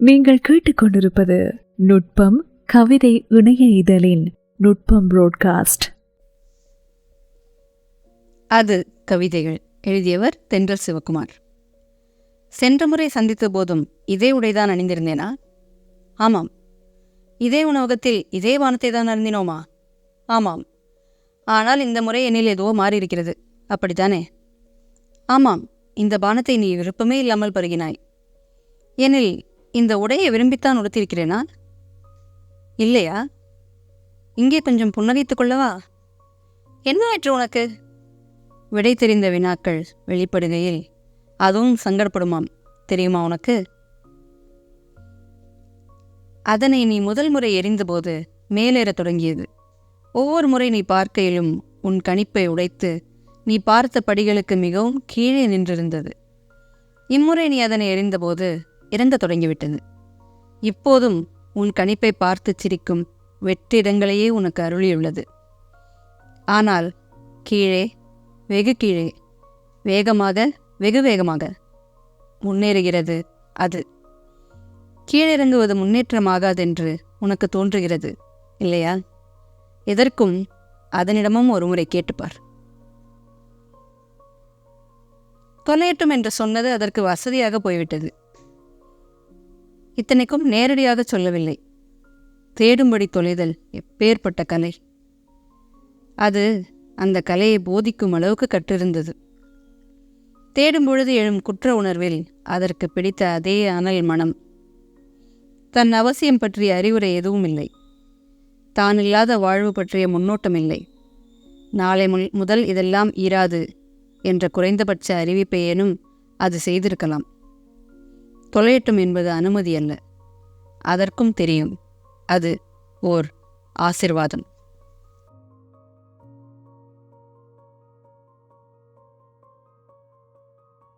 நீங்கள் கேட்டுக்கொண்டிருப்பது நுட்பம் கவிதை இணைய இதழின் நுட்பம் புரோட்காஸ்ட். அது கவிதைகள். எழுதியவர் தென்றல் சிவகுமார். சென்ற முறை சந்தித்த போதும் இதே உடைதான் அணிந்திருந்தேனா? ஆமாம். இதே உணவகத்தில் இதே வானத்தை தான் அருந்தினோமா? ஆமாம். ஆனால் இந்த முறை என்னில் ஏதோ மாறியிருக்கிறது, அப்படித்தானே? ஆமாம். இந்த பானத்தை நீ விருப்பமே இல்லாமல் பருகினாய். எனில் இந்த உடையை விரும்பித்தான் உடுத்திருக்கிறேனா? இல்லையா? இங்கே கொஞ்சம் புன்னகைத்துக் கொள்ளவா? என்ன ஆயிற்று உனக்கு? விடை தெரிந்த வினாக்கள் வெளிப்படுகையில் அதுவும் சங்கடப்படுமாம், தெரியுமா உனக்கு? அதனை நீ முதல் முறை எறிந்தபோது மேலேறத் தொடங்கியது. ஒவ்வொரு முறை நீ பார்க்கையிலும் உன் கணிப்பை உடைத்து நீ பார்த்த படிகளுக்கு மிகவும் கீழே நின்றிருந்தது. இம்முறை நீ அதனை எறிந்தபோது இறங்க தொடங்கிவிட்டது. இப்போதும் உன் கணிப்பை பார்த்து சிரிக்கும் வெற்றிடங்களையே உனக்கு அருளியுள்ளது. ஆனால் கீழே, வெகு கீழே, வேகமாக, வெகு வேகமாக முன்னேறுகிறது அது. கீழிறங்குவது முன்னேற்றமாகாதென்று உனக்கு தோன்றுகிறது இல்லையா? எதற்கும் அதனிடமும் ஒருமுறை கேட்டுப்பார். தொலையட்டும் என்று சொன்னது அதற்கு வசதியாக போய்விட்டது. இத்தனைக்கும் நேரடியாக சொல்லவில்லை. தேடும்படி தொலைதல் எப்பேற்பட்ட கலை! அது அந்த கலையை போதிக்கும் அளவுக்கு கற்றிருந்தது. தேடும் பொழுது எழும் குற்ற உணர்வில் அதற்கு பிடித்த அதே அனல் மனம். தன் அவசியம் பற்றிய அறிவுரை எதுவும் இல்லை. தான் இல்லாத வாழ்வு பற்றிய முன்னோட்டம் இல்லை. நாளை முதல் இதெல்லாம் ஈராது என்ற குறைந்தபட்ச அறிவிப்பையேனும் அது செய்திருக்கலாம். தொலையட்டும் என்பது அனுமதி அல்ல. அதற்கும் தெரியும் அது ஓர் ஆசிர்வாதம்.